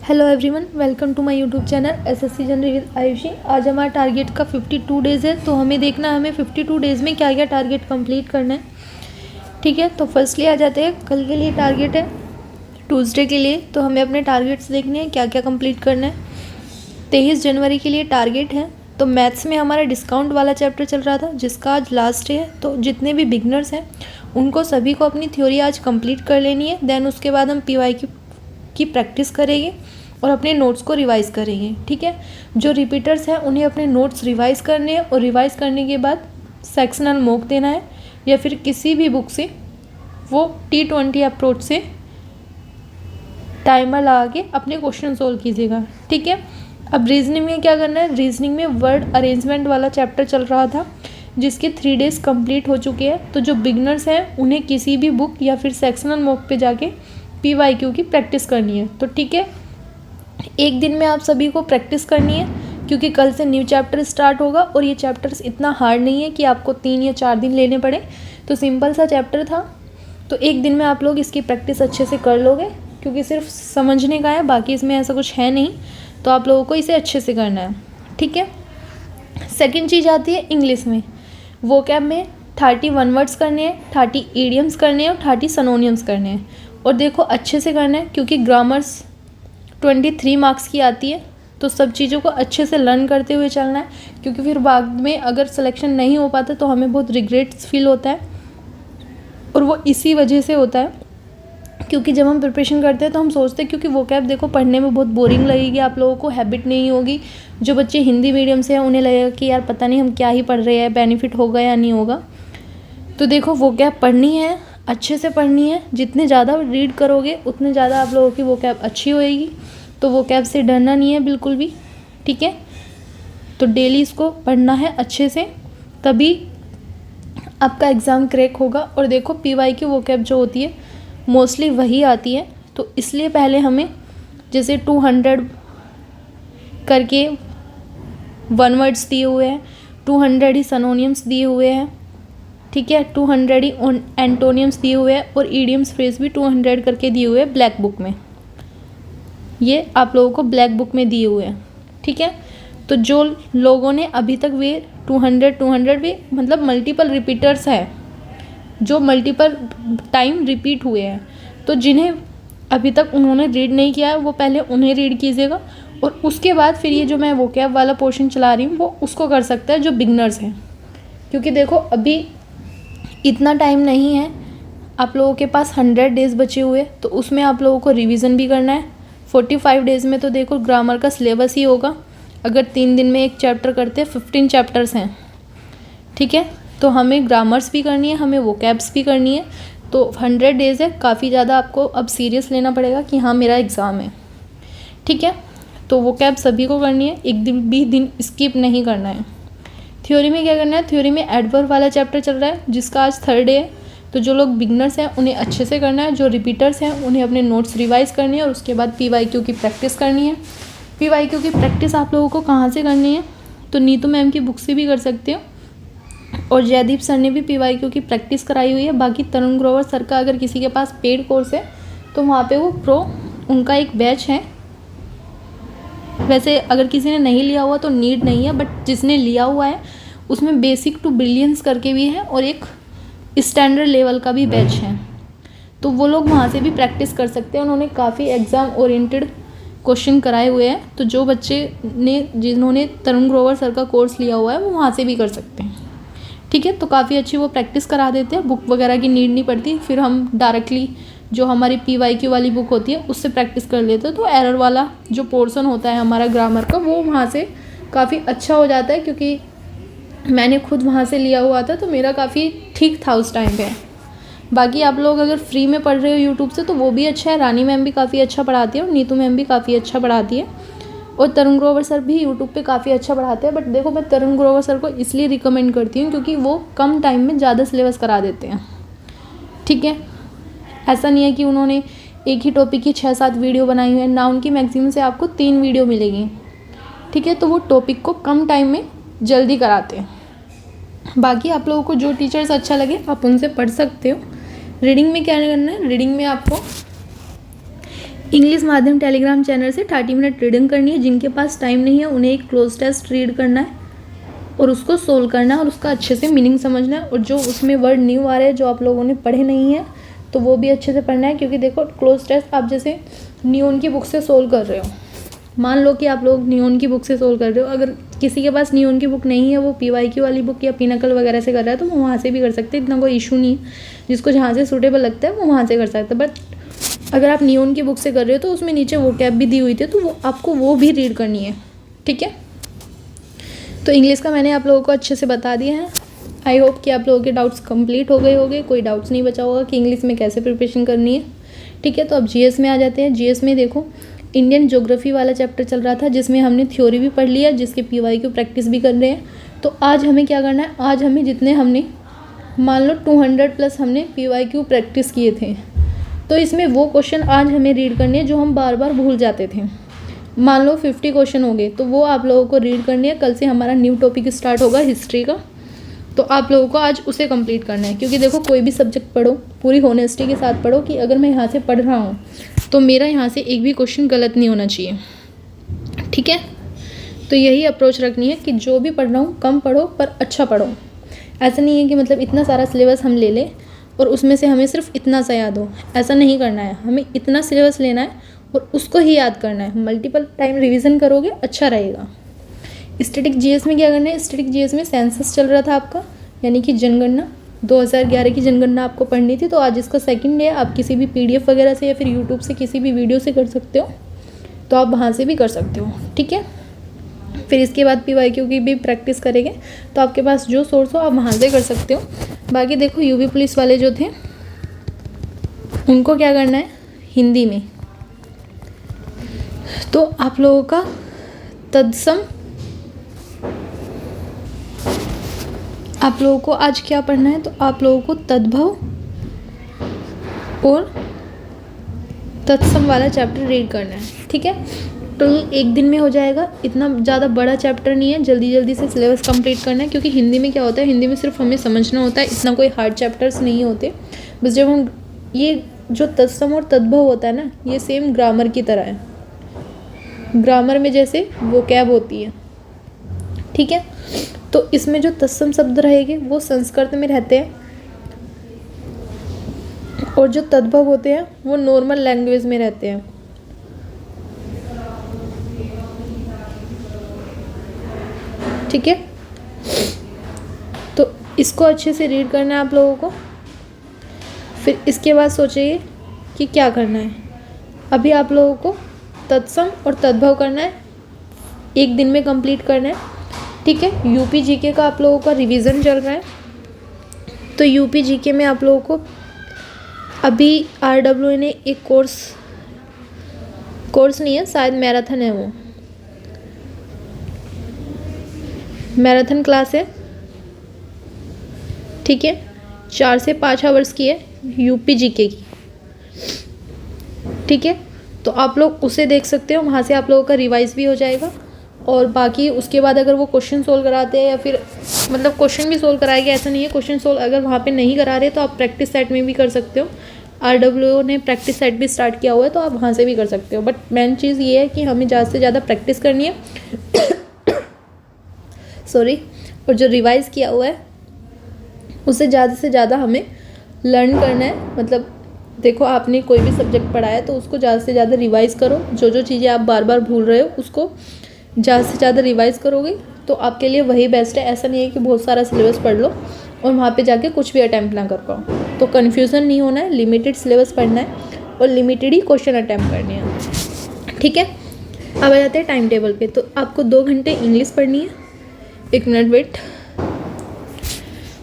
Hello everyone, welcome to my YouTube channel SSC general with Ayushi. आज हमारा target का 52 days है, तो हमें देखना है हमें 52 डेज़ में क्या क्या टारगेट कंप्लीट करना है। ठीक है, तो फर्स्टली आ जाते हैं। कल के लिए टारगेट है ट्यूसडे के लिए, तो हमें अपने टारगेट्स देखने हैं क्या क्या कंप्लीट करना है। 23 जनवरी के लिए टारगेट है। तो मैथ्स में हमारा डिस्काउंट वाला चैप्टर चल रहा था जिसका आज लास्ट डे है। तो जितने भी बिगनर्स हैं उनको सभी को अपनी थ्योरी आज कंप्लीट कर लेनी है। देन उसके बाद हम पीवाईक्यू की प्रैक्टिस करेंगे और अपने नोट्स को रिवाइज़ करेंगे। ठीक है, जो रिपीटर्स हैं उन्हें अपने नोट्स रिवाइज़ करने हैं और रिवाइज़ करने के बाद सेक्शनल मॉक देना है या फिर किसी भी बुक से वो T20 अप्रोच से टाइमर लगा के अपने क्वेश्चन सोल्व कीजिएगा। ठीक है, अब रीजनिंग में क्या करना है। रीजनिंग में वर्ड अरेंजमेंट वाला चैप्टर चल रहा था जिसके 3 डेज़ कंप्लीट हो चुके हैं। तो जो बिगनर्स हैं उन्हें किसी भी बुक या फिर सेक्शनल मॉक पे जाके पीवाईक्यू की प्रैक्टिस करनी है। तो ठीक है, एक दिन में आप सभी को प्रैक्टिस करनी है क्योंकि कल से न्यू चैप्टर स्टार्ट होगा और ये चैप्टर्स इतना हार्ड नहीं है कि आपको 3 या 4 दिन लेने पड़े। तो सिंपल सा चैप्टर था, तो एक दिन में आप लोग इसकी प्रैक्टिस अच्छे से कर लोगे क्योंकि सिर्फ समझने का है, बाकी इसमें ऐसा कुछ है नहीं। तो आप लोगों को इसे अच्छे से करना है। ठीक है, सेकेंड चीज़ आती है इंग्लिश में। वोकैब में 31 वर्ड्स करने हैं, 30 ईडियम्स करने हैं और 30 सिनोनिम्स करने हैं। और देखो अच्छे से करना है क्योंकि ग्रामर्स 23 मार्क्स की आती है। तो सब चीज़ों को अच्छे से लर्न करते हुए चलना है क्योंकि फिर बाद में अगर सिलेक्शन नहीं हो पाता तो हमें बहुत रिग्रेट्स फील होता है। और वो इसी वजह से होता है क्योंकि जब हम प्रिपरेशन करते हैं तो हम सोचते हैं क्योंकि वोकैब देखो पढ़ने में बहुत बोरिंग लगेगी, आप लोगों को हैबिट नहीं होगी। जो बच्चे हिंदी मीडियम से हैं उन्हें लगेगा कि यार पता नहीं हम क्या ही पढ़ रहे हैं, बेनिफिट होगा या नहीं होगा। तो देखो वोकैब पढ़नी है, अच्छे से पढ़नी है। जितने ज़्यादा रीड करोगे उतने ज़्यादा आप लोगों की वोकैब अच्छी होएगी। तो वोकैब से डरना नहीं है बिल्कुल भी। ठीक है, तो डेली इसको पढ़ना है अच्छे से, तभी आपका एग्ज़ाम क्रैक होगा। और देखो पीवाईक्यू वोकैब जो होती है मोस्टली वही आती है, तो इसलिए पहले हमें जैसे 200 करके 1 वर्ड्स दिए हुए हैं, 200 ही सिनोनिम्स दिए हुए हैं। ठीक है, 200 ही एंटोनियम्स दिए हुए हैं और ईडियम्स फ्रेज भी 200 करके दिए हुए हैं ब्लैक बुक में। ये आप लोगों को ब्लैक बुक में दिए हुए हैं। ठीक है, तो जो लोगों ने अभी तक वे 200 भी मतलब मल्टीपल रिपीटर्स हैं जो मल्टीपल टाइम रिपीट हुए हैं, तो जिन्हें अभी तक उन्होंने रीड नहीं किया है वो पहले उन्हें रीड कीजिएगा और उसके बाद फिर ये जो मैं वोकैब वाला पोर्शन चला रही हूँ वो उसको कर सकता है जो बिगनर्स हैं। क्योंकि देखो अभी इतना टाइम नहीं है, आप लोगों के पास 100 डेज़ बचे हुए, तो उसमें आप लोगों को रिवीजन भी करना है। 45 डेज़ में तो देखो ग्रामर का सिलेबस ही होगा। अगर 3 दिन में एक चैप्टर करते हैं, 15 चैप्टर्स हैं। ठीक है, तो हमें ग्रामर्स भी करनी है, हमें वोकैब्स भी करनी है। तो 100 डेज़ है, काफ़ी ज़्यादा आपको अब सीरियस लेना पड़ेगा कि हाँ मेरा एग्ज़ाम है। ठीक है, तो वोकैब सभी को करनी है, एक दिन भी दिन स्किप नहीं करना है। थ्योरी में क्या करना है। थ्योरी में एडवर्ब वाला चैप्टर चल रहा है जिसका आज 3rd डे है। तो जो लोग बिगनर्स हैं उन्हें अच्छे से करना है, जो रिपीटर्स हैं उन्हें अपने नोट्स रिवाइज़ करनी है और उसके बाद पीवाईक्यू की प्रैक्टिस करनी है। पीवाईक्यू की प्रैक्टिस आप लोगों को कहाँ से करनी है, तो नीतू मैम की बुक से भी कर सकते हो और जयदीप सर ने भी पीवाईक्यू की प्रैक्टिस कराई हुई है। बाकी तरुण ग्रोवर सर का अगर किसी के पास पेड कोर्स है तो वहाँ पे वो प्रो उनका एक बैच है। वैसे अगर किसी ने नहीं लिया हुआ तो नीड नहीं है, बट जिसने लिया हुआ है उसमें बेसिक टू ब्रिलियंस करके भी है और एक स्टैंडर्ड लेवल का भी बैच है। तो वो लोग वहाँ से भी प्रैक्टिस कर सकते हैं। उन्होंने काफ़ी एग्ज़ाम ओरिएंटेड क्वेश्चन कराए हुए हैं। तो जो बच्चे ने जिन्होंने तरुण ग्रोवर सर का कोर्स लिया हुआ है वो वहाँ से भी कर सकते हैं। ठीक है, तो काफ़ी अच्छी वो प्रैक्टिस करा देते हैं, बुक वगैरह की नीड नहीं पड़ती। फिर हम डायरेक्टली जो हमारी पीवाईक्यू वाली बुक होती है उससे प्रैक्टिस कर लेते हैं। तो एरर वाला जो पोर्शन होता है हमारा ग्रामर का वो वहाँ से काफ़ी अच्छा हो जाता है क्योंकि मैंने खुद वहाँ से लिया हुआ था तो मेरा काफ़ी ठीक था उस टाइम पे। बाकी आप लोग अगर फ्री में पढ़ रहे हो यूट्यूब से तो वो भी अच्छा है। रानी मैम भी काफ़ी अच्छा पढ़ाती है और नीतू मैम भी काफ़ी अच्छा पढ़ाती है और तरुण ग्रोवर सर भी यूट्यूब पे काफ़ी अच्छा पढ़ाते हैं। बट देखो मैं तरुण ग्रोवर सर को इसलिए रिकमेंड करती हूँ क्योंकि वो कम टाइम में ज़्यादा सिलेबस करा देते हैं। ठीक है, ऐसा नहीं है कि उन्होंने एक ही टॉपिक की 6-7 वीडियो बनाई हुई है ना, उनकी मैक्सिमम से आपको 3 वीडियो मिलेगी। ठीक है, तो वो टॉपिक को कम टाइम में जल्दी कराते हैं। बाकी आप लोगों को जो टीचर्स अच्छा लगे आप उनसे पढ़ सकते हो। रीडिंग में क्या करना है, रीडिंग में आपको इंग्लिश माध्यम टेलीग्राम चैनल से 30 मिनट रीडिंग करनी है। जिनके पास टाइम नहीं है उन्हें एक क्लोज टेस्ट रीड करना है और उसको सोल्व करना है और उसका अच्छे से मीनिंग समझना है। और जो उसमें वर्ड न्यू आ रहे हैं जो आप लोगों ने पढ़े नहीं है तो वो भी अच्छे से पढ़ना है, क्योंकि देखो क्लोज टेस्ट आप जैसे नियोन की बुक से सोल्व कर रहे हो, मान लो कि आप लोग नियोन की बुक से सोल्व कर रहे हो, अगर किसी के पास नियोन की बुक नहीं है, वो PYQ वाली बुक या पिनाकल वगैरह से कर रहा है, तो वो वहाँ से भी कर सकते हैं, इतना कोई इशू नहीं है। जिसको जहाँ से सूटेबल लगता है वो वहाँ से कर सकता है। बट अगर आप नियोन की बुक से कर रहे हो तो उसमें नीचे वो कैप भी दी हुई थी, तो वो आपको वो भी रीड करनी है, ठीक है। तो इंग्लिश का मैंने आप लोगों को अच्छे से बता दिया है। आई होप कि आप लोगों के डाउट्स कंप्लीट हो गए होंगे, कोई डाउट्स नहीं बचा होगा कि इंग्लिश में कैसे प्रिपरेशन करनी है, ठीक है। तो अब GS में आ जाते हैं। GS में देखो इंडियन ज्योग्राफी वाला चैप्टर चल रहा था, जिसमें हमने थ्योरी भी पढ़ लिया, जिसके PYQ प्रैक्टिस भी कर रहे हैं। तो आज हमें क्या करना है, आज हमें जितने हमने मान लो 200+ हमने PYQ प्रैक्टिस किए थे, तो इसमें वो क्वेश्चन आज हमें रीड करने हैं जो हम बार बार भूल जाते थे। मान लो 50 क्वेश्चन हो गए, तो वो आप लोगों को रीड करनी है। कल से हमारा न्यू टॉपिक स्टार्ट होगा हिस्ट्री का, तो आप लोगों को आज उसे कंप्लीट करना है। क्योंकि देखो कोई भी सब्जेक्ट पढ़ो पूरी होनेस्टी के साथ पढ़ो, कि अगर मैं यहाँ से पढ़ रहा हूँ तो मेरा यहाँ से एक भी क्वेश्चन गलत नहीं होना चाहिए, ठीक है। तो यही अप्रोच रखनी है कि जो भी पढ़ रहा हूँ कम पढ़ो पर अच्छा पढ़ो। ऐसा नहीं है कि मतलब इतना सारा सिलेबस हम ले लें और उसमें से हमें सिर्फ इतना सा याद हो, ऐसा नहीं करना है। हमें इतना सिलेबस लेना है और उसको ही याद करना है। मल्टीपल टाइम रिवीजन करोगे अच्छा रहेगा। स्टैटिक GS में क्या करना है, स्टैटिक GS में सेंसस चल रहा था आपका, यानी कि जनगणना 2011 की जनगणना आपको पढ़नी थी। तो आज इसका सेकंड डे, आप किसी भी PDF वगैरह से या फिर यूट्यूब से किसी भी वीडियो से कर सकते हो, तो आप वहाँ से भी कर सकते हो, ठीक है। फिर इसके बाद PYQ की भी प्रैक्टिस करेंगे, तो आपके पास जो सोर्स हो आप वहाँ से कर सकते हो। बाकी देखो UP पुलिस वाले जो थे उनको क्या करना है हिंदी में, तो आप लोगों का तत्सम, आप लोगों को आज क्या पढ़ना है, तो आप लोगों को तद्भव और तत्सम वाला चैप्टर रीड करना है, ठीक है। तो ये एक दिन में हो जाएगा, इतना ज़्यादा बड़ा चैप्टर नहीं है, जल्दी जल्दी से सिलेबस कंप्लीट करना है। क्योंकि हिंदी में क्या होता है, हिंदी में सिर्फ हमें समझना होता है, इतना कोई हार्ड चैप्टर्स नहीं होते। बस जब हम ये जो तत्सम और तद्भव होता है ना, ये सेम ग्रामर की तरह है। ग्रामर में जैसे वोकैब होती है, ठीक है। तो इसमें जो तत्सम शब्द रहेंगे वो संस्कृत में रहते हैं और जो तद्भव होते हैं वो नॉर्मल लैंग्वेज में रहते हैं, ठीक है। तो इसको अच्छे से रीड करना है आप लोगों को। फिर इसके बाद सोचिए कि क्या करना है। अभी आप लोगों को तत्सम और तद्भव करना है, एक दिन में कंप्लीट करना है, ठीक है। UP GK का आप लोगों का रिवीजन चल रहा है, तो UP GK में आप लोगों को अभी RWA ने एक कोर्स नहीं है, शायद मैराथन है, वो मैराथन क्लास है, ठीक है। 4 से 5 आवर्स की है UP GK की, ठीक है। तो आप लोग उसे देख सकते हो, वहाँ से आप लोगों का रिवाइज भी हो जाएगा। और बाकी उसके बाद अगर वो क्वेश्चन सोल्व कराते हैं या फिर मतलब क्वेश्चन भी सोल्व कराएंगे, ऐसा नहीं है। क्वेश्चन सोल्व अगर वहाँ पे नहीं करा रहे तो आप प्रैक्टिस सेट में भी कर सकते हो। RWA ने प्रैक्टिस सेट भी स्टार्ट किया हुआ है, तो आप वहाँ से भी कर सकते हो। बट मेन चीज़ ये है कि हमें ज़्यादा से ज़्यादा प्रैक्टिस करनी है सॉरी। और जो रिवाइज़ किया हुआ है उससे ज़्यादा से ज़्यादा हमें लर्न करना है। मतलब देखो आपने कोई भी सब्जेक्ट पढ़ा है तो उसको ज़्यादा से ज़्यादा रिवाइज़ करो। जो जो चीज़ें आप बार बार भूल रहे हो उसको ज़्यादा से ज़्यादा रिवाइज़ करोगे तो आपके लिए वही बेस्ट है। ऐसा नहीं है कि बहुत सारा सिलेबस पढ़ लो और वहाँ पे जाके कुछ भी अटैम्प्ट ना कर पाओ। तो कन्फ्यूज़न नहीं होना है, लिमिटेड सिलेबस पढ़ना है और लिमिटेड ही क्वेश्चन अटैम्प्ट करने हैं, ठीक है। अब आ जाते हैं टाइम टेबल पे। तो आपको 2 घंटे इंग्लिश पढ़नी है, 1 मिनट वेट।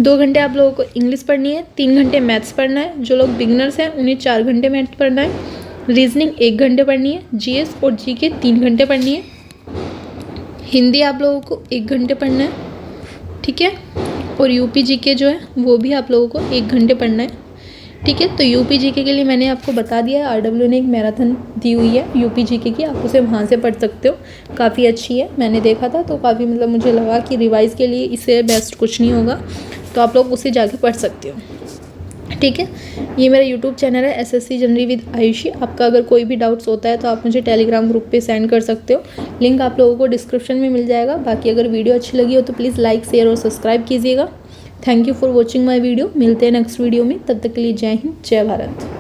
2 घंटे आप लोगों को इंग्लिश पढ़नी है, 3 घंटे मैथ्स पढ़ना है। जो लोग बिगनर्स हैं उन्हें 4 घंटे मैथ्स पढ़ना है। रीजनिंग 1 घंटे पढ़नी है। GS और GK 3 घंटे पढ़नी है। हिंदी आप लोगों को 1 घंटे पढ़ना है, ठीक है। और UP GK जो है वो भी आप लोगों को 1 घंटे पढ़ना है, ठीक है। तो UP GK के लिए मैंने आपको बता दिया है, RWA ने एक मैराथन दी हुई है UP GK की, आप उसे वहाँ से पढ़ सकते हो। काफ़ी अच्छी है, मैंने देखा था तो काफ़ी मतलब मुझे लगा कि रिवाइज़ के लिए इससे बेस्ट कुछ नहीं होगा, तो आप लोग उसे जाके पढ़ सकते हो, ठीक है। ये मेरा यूट्यूब चैनल है SSC जनरल विद आयुषी। आपका अगर कोई भी डाउट्स होता है तो आप मुझे टेलीग्राम ग्रुप पे सेंड कर सकते हो, लिंक आप लोगों को डिस्क्रिप्शन में मिल जाएगा। बाकी अगर वीडियो अच्छी लगी हो तो प्लीज़ लाइक शेयर और सब्सक्राइब कीजिएगा। Thank you for watching my video. मिलते हैं नेक्स्ट वीडियो में, तब तक के लिए जय हिंद जय भारत।